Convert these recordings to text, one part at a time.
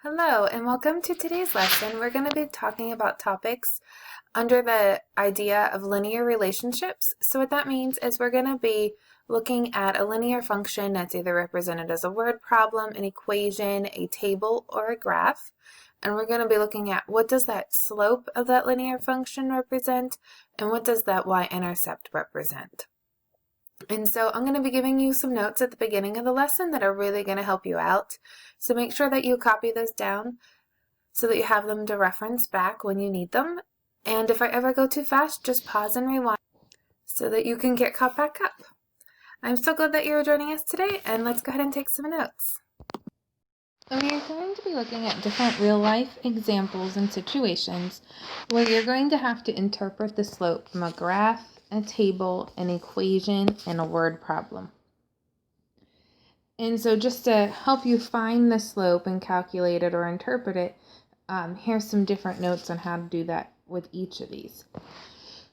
Hello, and welcome to today's lesson. We're going to be talking about topics under the idea of linear relationships. So what that means is we're going to be looking at a linear function that's either represented as a word problem, an equation, a table, or a graph. And we're going to be looking at what does that slope of that linear function represent, and what does that y-intercept represent. And so I'm going to be giving you some notes at the beginning of the lesson that are really going to help you out. So make sure that you copy those down so that you have them to reference back when you need them. And if I ever go too fast, just pause and rewind so that you can get caught back up. I'm so glad that you're joining us today, and let's go ahead and take some notes. We are going to be looking at different real-life examples and situations where you're going to have to interpret the slope from a graph, a table, an equation, and a word problem. And so just to help you find the slope and calculate it or interpret it, here's some different notes on how to do that with each of these.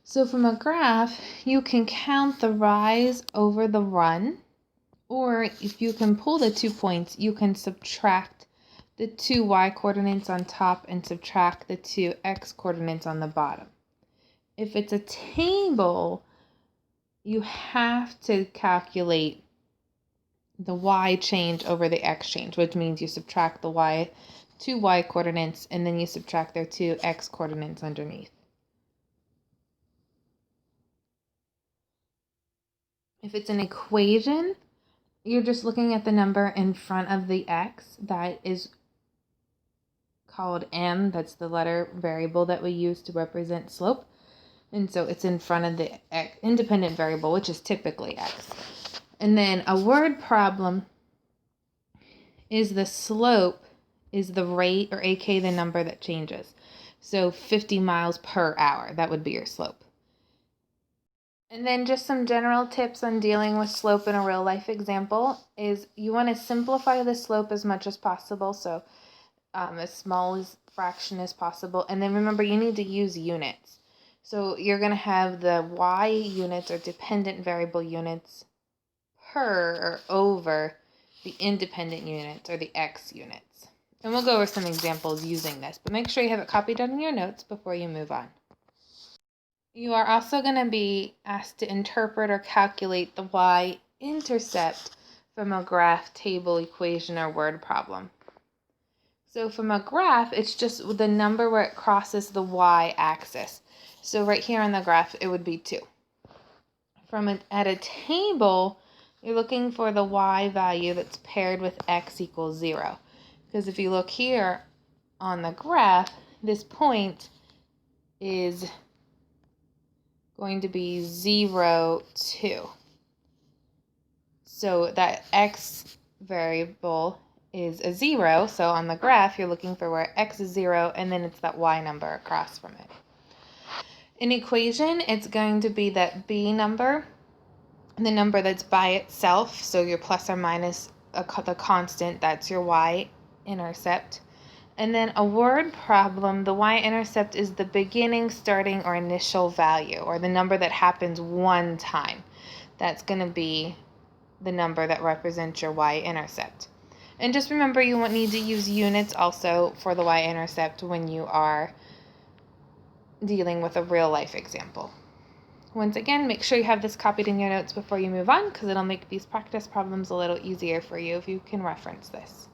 So from a graph, you can count the rise over the run, or if you can pull the 2 points, you can subtract the 2 y coordinates on top and subtract the 2 x coordinates on the bottom. If it's a table, you have to calculate the y change over the x change, which means you subtract the 2 y coordinates and then you subtract their 2 x coordinates underneath. If it's an equation, you're just looking at the number in front of the x that is called m. That's the letter variable that we use to represent slope. And so it's in front of the independent variable, which is typically x. And then a word problem is the slope is the rate, or aka the number that changes. So 50 miles per hour, that would be your slope. And then just some general tips on dealing with slope in a real life example is you want to simplify the slope as much as possible. So as small as fraction as possible. And then remember, you need to use units. So you're going to have the y units or dependent variable units per or over the independent units or the x units. And we'll go over some examples using this, but make sure you have it copied down in your notes before you move on. You are also going to be asked to interpret or calculate the y-intercept from a graph, table, equation, or word problem. So from a graph, it's just the number where it crosses the y-axis. So right here on the graph, it would be 2. At a table, you're looking for the y value that's paired with x equals 0. Because if you look here on the graph, this point is going to be 0, 2. So that x variable is a 0, so on the graph you're looking for where x is 0, and then it's that y number across from it. In equation, it's going to be that b number, the number that's by itself, so your plus or minus the constant, that's your y-intercept. And then a word problem, the y-intercept is the beginning, starting, or initial value, or the number that happens one time. That's going to be the number that represents your y-intercept. And just remember, you won't need to use units also for the y-intercept when you are dealing with a real life example. Once again, make sure you have this copied in your notes before you move on, because it'll make these practice problems a little easier for you if you can reference this.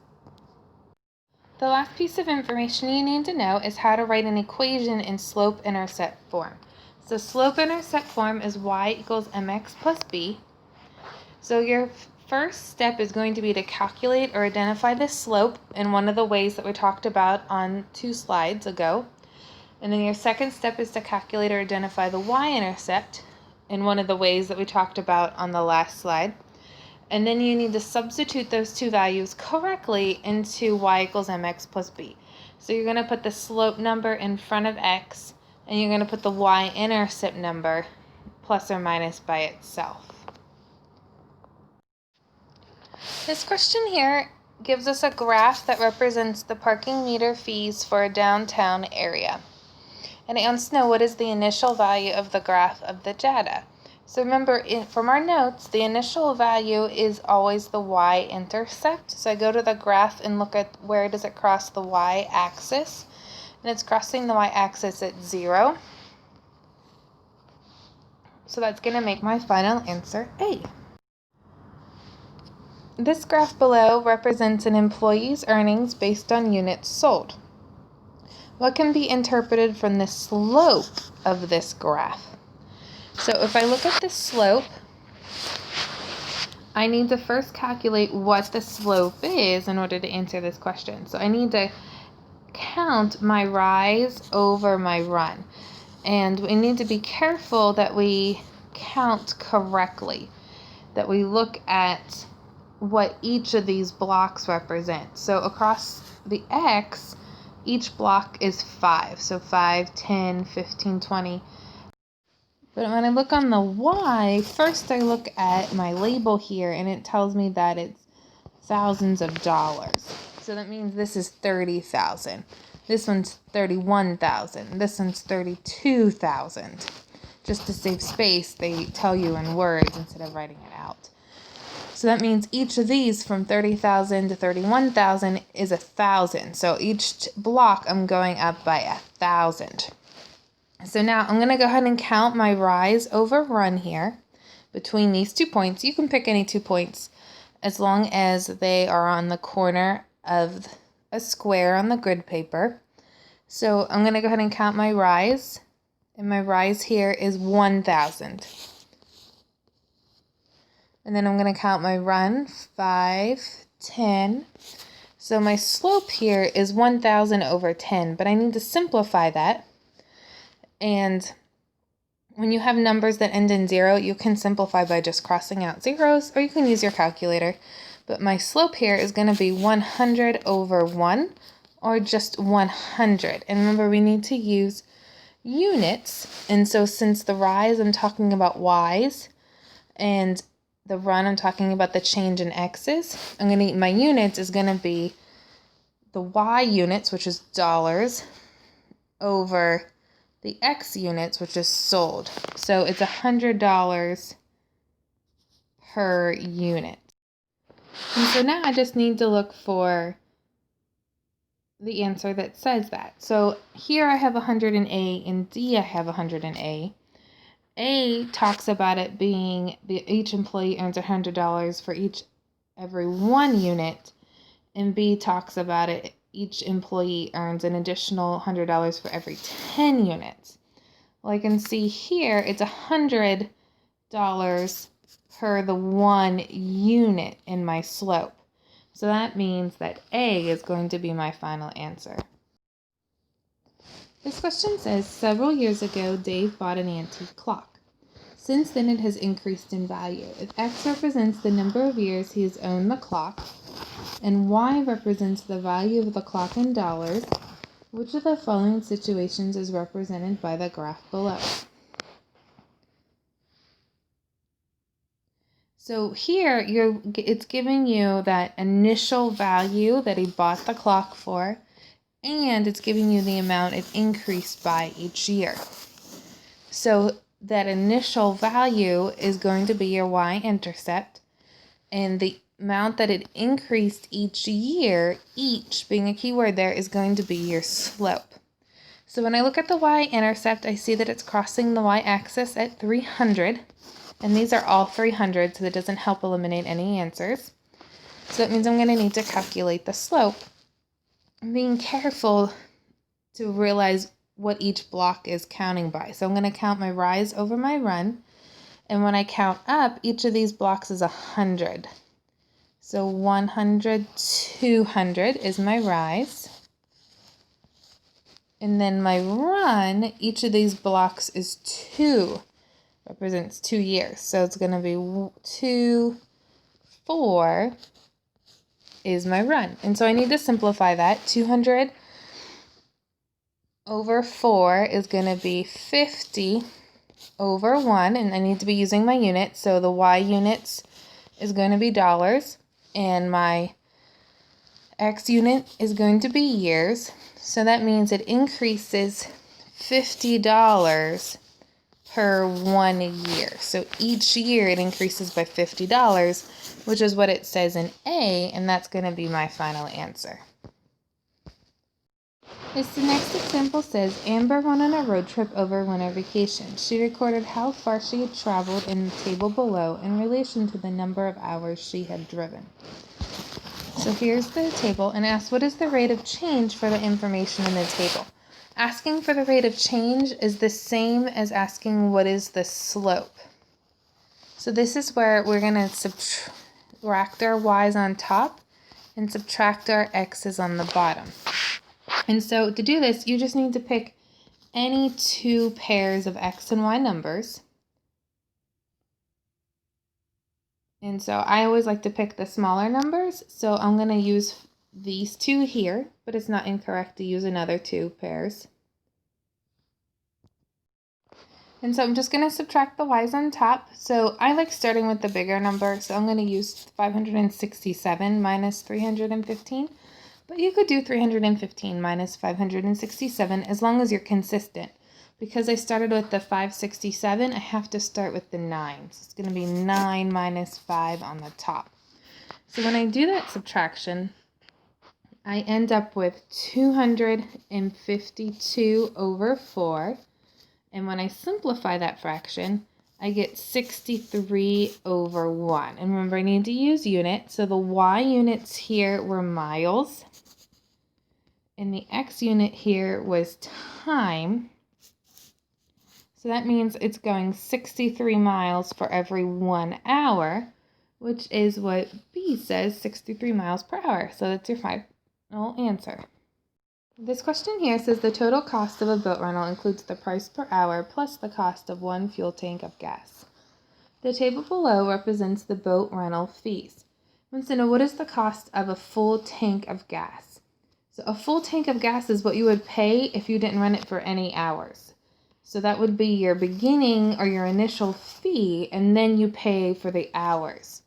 The last piece of information you need to know is how to write an equation in slope-intercept form. So slope-intercept form is y equals mx plus b. So your first step is going to be to calculate or identify the slope in one of the ways that we talked about on 2 slides ago. And then your second step is to calculate or identify the y-intercept in one of the ways that we talked about on the last slide. And then you need to substitute those 2 values correctly into y equals mx plus b. So you're going to put the slope number in front of x, and you're going to put the y-intercept number plus or minus by itself. This question here gives us a graph that represents the parking meter fees for a downtown area. And it wants to know what is the initial value of the graph of the data. So remember, from our notes, the initial value is always the y-intercept. So I go to the graph and look at where does it cross the y-axis. And it's crossing the y-axis at 0. So that's going to make my final answer A. This graph below represents an employee's earnings based on units sold. What can be interpreted from the slope of this graph? So if I look at the slope, I need to first calculate what the slope is in order to answer this question. So I need to count my rise over my run. And we need to be careful that we count correctly, that we look at what each of these blocks represent. So across the X, each block is 5. So 5, 10, 15, 20. But when I look on the Y, first I look at my label here and it tells me that it's thousands of dollars. So that means this is 30,000. This one's 31,000. This one's 32,000. Just to save space, they tell you in words instead of writing it out. So that means each of these from 30,000 to 31,000 is 1,000. So each block I'm going up by 1,000. So now I'm going to go ahead and count my rise over run here between these 2 points. You can pick any 2 points as long as they are on the corner of a square on the grid paper. So I'm going to go ahead and count my rise. And my rise here is 1,000. And then I'm going to count my run, 5, 10. So my slope here is 1,000 over 10, but I need to simplify that. And when you have numbers that end in 0, you can simplify by just crossing out zeros, or you can use your calculator. But my slope here is going to be 100 over 1, or just 100. And remember, we need to use units. And so since the rise, I'm talking about y's, and the run, I'm talking about the change in x's, my units is going to be the y units, which is dollars, over the X units, which is sold. So it's $100 per unit. And so now I just need to look for the answer that says that. So here I have 100 in A, in D I have 100 in A. A talks about it being each employee earns $100 for every 1 unit, and B talks about it each employee earns an additional $100 for every 10 units. Well, I can see here it's $100 per the 1 unit in my slope. So that means that A is going to be my final answer. This question says, several years ago, Dave bought an antique clock. Since then, it has increased in value. If X represents the number of years he has owned the clock, and Y represents the value of the clock in dollars, which of the following situations is represented by the graph below? So here, it's giving you that initial value that he bought the clock for, and it's giving you the amount it increased by each year. So that initial value is going to be your y-intercept, and the amount that it increased each year, each being a key word there, is going to be your slope. So when I look at the y-intercept, I see that it's crossing the y-axis at 300, and these are all 300, so that doesn't help eliminate any answers. So that means I'm going to need to calculate the slope. I'm being careful to realize what each block is counting by. So I'm going to count my rise over my run, and when I count up, each of these blocks is 100. So 100, 200 is my rise. And then my run, each of these blocks is 2, represents 2 years. So it's going to be 2, 4 is my run. And so I need to simplify that. 200 over 4 is going to be 50 over 1. And I need to be using my units. So the Y units is going to be dollars. And my X unit is going to be years. So that means it increases $50 per 1 year. So each year it increases by $50, which is what it says in A, and that's going to be my final answer. The next example says, Amber went on a road trip over winter vacation. She recorded how far she had traveled in the table below in relation to the number of hours she had driven. So here's the table, and asks, what is the rate of change for the information in the table? Asking for the rate of change is the same as asking what is the slope. So this is where we're going to subtract our y's on top and subtract our x's on the bottom. And so to do this, you just need to pick any two pairs of x and y numbers. And so I always like to pick the smaller numbers. So I'm going to use these two here, but it's not incorrect to use another two pairs. And so I'm just going to subtract the y's on top. So I like starting with the bigger number. So I'm going to use 567 minus 315. But you could do 315 minus 567 as long as you're consistent. Because I started with the 567, I have to start with the 9. So it's going to be 9 minus 5 on the top. So when I do that subtraction, I end up with 252 over 4. And when I simplify that fraction, I get 63 over 1. And remember, I need to use units. So the y units here were miles. And the x unit here was time. So that means it's going 63 miles for every 1 hour, which is what B says, 63 miles per hour. So that's your final answer. This question here says the total cost of a boat rental includes the price per hour plus the cost of 1 fuel tank of gas. The table below represents the boat rental fees. I want to know, what is the cost of a full tank of gas? So a full tank of gas is what you would pay if you didn't run it for any hours. So that would be your beginning or your initial fee, and then you pay for the hours.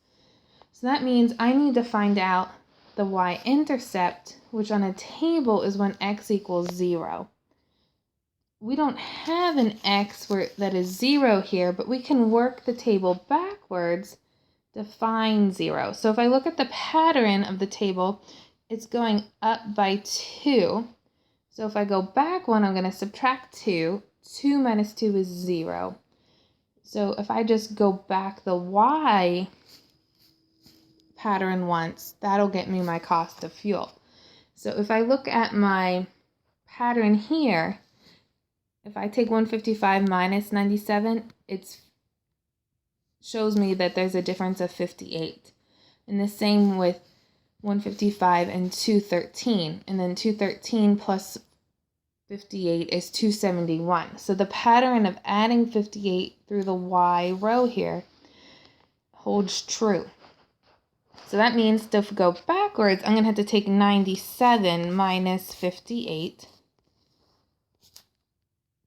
So that means I need to find out the y-intercept, which on a table is when x equals 0. We don't have an x that is 0 here, but we can work the table backwards to find 0. So if I look at the pattern of the table, it's going up by 2. So if I go back 1, I'm going to subtract 2. 2 minus 2 is 0. So if I just go back the y pattern once, that'll get me my cost of fuel. So if I look at my pattern here, if I take 155 minus 97, it shows me that there's a difference of 58. And the same with 155 and 213. And then 213 plus 58 is 271. So the pattern of adding 58 through the y row here holds true. So that means to go backwards, I'm going to have to take 97 minus 58,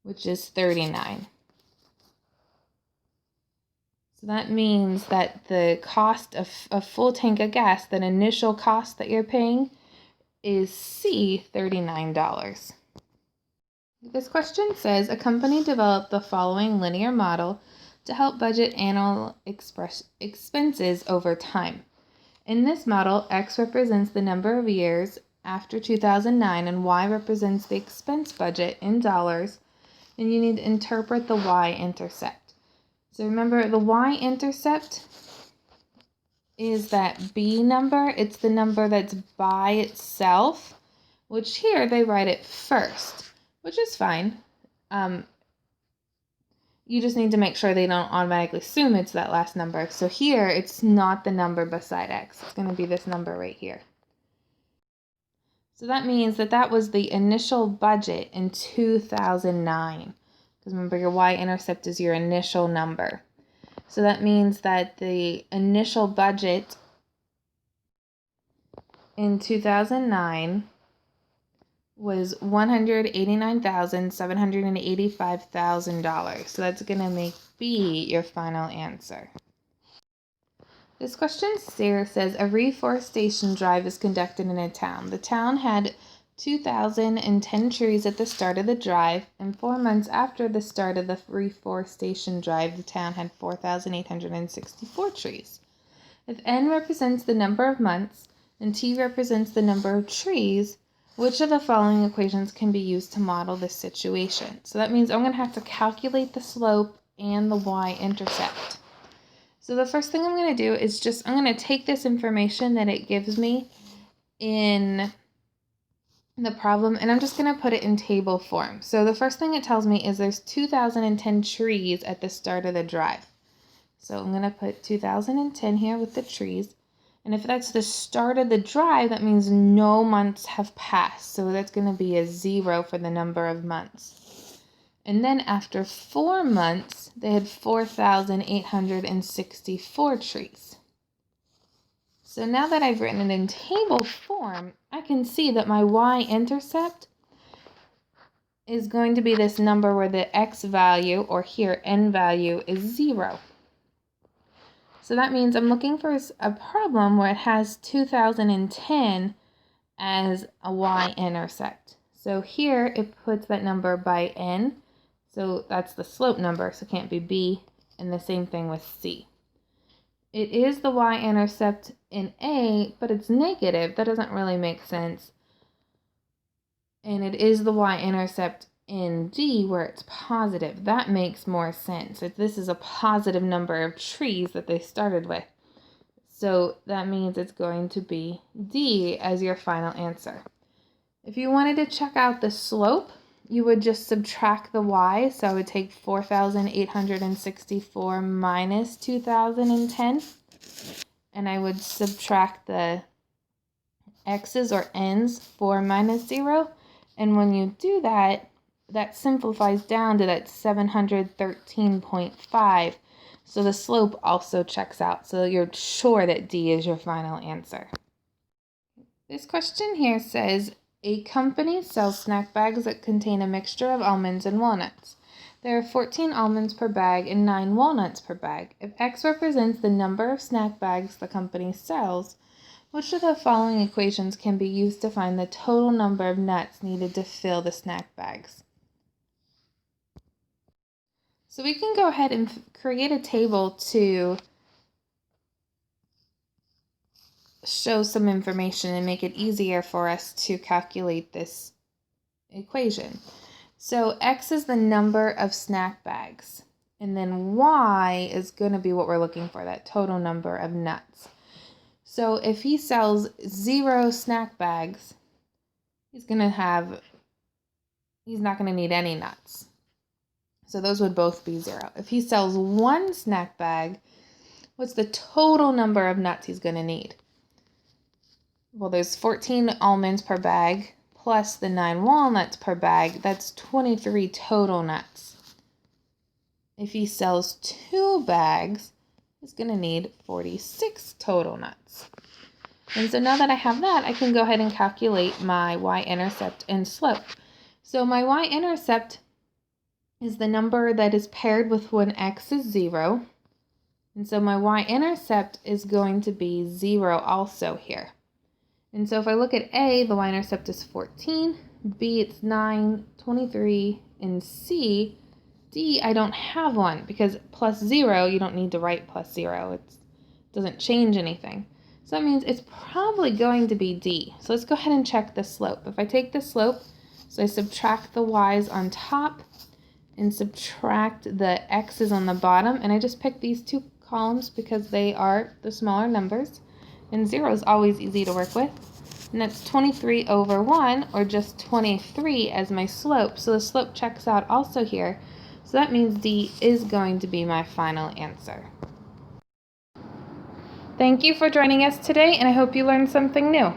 which is 39. So that means that the cost of a full tank of gas, that initial cost that you're paying, is C, $39. This question says, a company developed the following linear model to help budget annual expenses over time. In this model, X represents the number of years after 2009 and Y represents the expense budget in dollars, and you need to interpret the y-intercept. So remember, the y-intercept is that B number. It's the number that's by itself, which here they write it first, which is fine. You just need to make sure they don't automatically assume it's that last number. So here, it's not the number beside X. It's going to be this number right here. So that means that that was the initial budget in 2009. Because remember, your y-intercept is your initial number. So that means that the initial budget in 2009 was $189,785,000. So that's going to make B your final answer. This question, Sarah says, a reforestation drive is conducted in a town. The town had 2,010 trees at the start of the drive, and 4 months after the start of the reforestation drive, the town had 4,864 trees. If N represents the number of months and T represents the number of trees, which of the following equations can be used to model this situation? So that means I'm going to have to calculate the slope and the y-intercept. So the first thing I'm going to do is I'm going to take this information that it gives me in the problem, and I'm just going to put it in table form. So the first thing it tells me is there's 2,010 trees at the start of the drive. So I'm going to put 2,010 here with the trees. And if that's the start of the drive, that means no months have passed. So that's going to be a 0 for the number of months. And then after 4 months, they had 4,864 trees. So now that I've written it in table form, I can see that my y-intercept is going to be this number where the x value, or here n value, is 0. So that means I'm looking for a problem where it has 2010 as a y-intercept. So here it puts that number by n, so that's the slope number, so it can't be b, and the same thing with c. It is the y-intercept in A, but it's negative. That doesn't really make sense. And it is the y-intercept in D where it's positive. That makes more sense. If this is a positive number of trees that they started with. So that means it's going to be D as your final answer. If you wanted to check out the slope, you would just subtract the y. So I would take 4,864 minus 2,010. And I would subtract the x's or n's, 4 minus 0. And when you do that, that simplifies down to that 713.5. So the slope also checks out. So you're sure that D is your final answer. This question here says, a company sells snack bags that contain a mixture of almonds and walnuts. There are 14 almonds per bag and 9 walnuts per bag. If X represents the number of snack bags the company sells, which of the following equations can be used to find the total number of nuts needed to fill the snack bags? So we can go ahead and create a table to show some information and make it easier for us to calculate this equation. So X is the number of snack bags, and then Y is going to be what we're looking for, that total number of nuts. So if he sells 0 snack bags, he's not going to need any nuts. So those would both be 0. If he sells 1 snack bag, what's the total number of nuts he's going to need? Well, there's 14 almonds per bag plus the 9 walnuts per bag. That's 23 total nuts. If he sells 2 bags, he's going to need 46 total nuts. And so now that I have that, I can go ahead and calculate my y-intercept and slope. So my y-intercept is the number that is paired with when x is 0. And so my y-intercept is going to be 0 also here. And so if I look at A, the y-intercept is 14, B, it's 9, 23, and C, D, I don't have one because plus 0, you don't need to write plus 0. It doesn't change anything. So that means it's probably going to be D. So let's go ahead and check the slope. If I take the slope, so I subtract the y's on top and subtract the x's on the bottom, and I just pick these 2 columns because they are the smaller numbers, and 0 is always easy to work with. And that's 23 over 1, or just 23 as my slope. So the slope checks out also here. So that means D is going to be my final answer. Thank you for joining us today, and I hope you learned something new.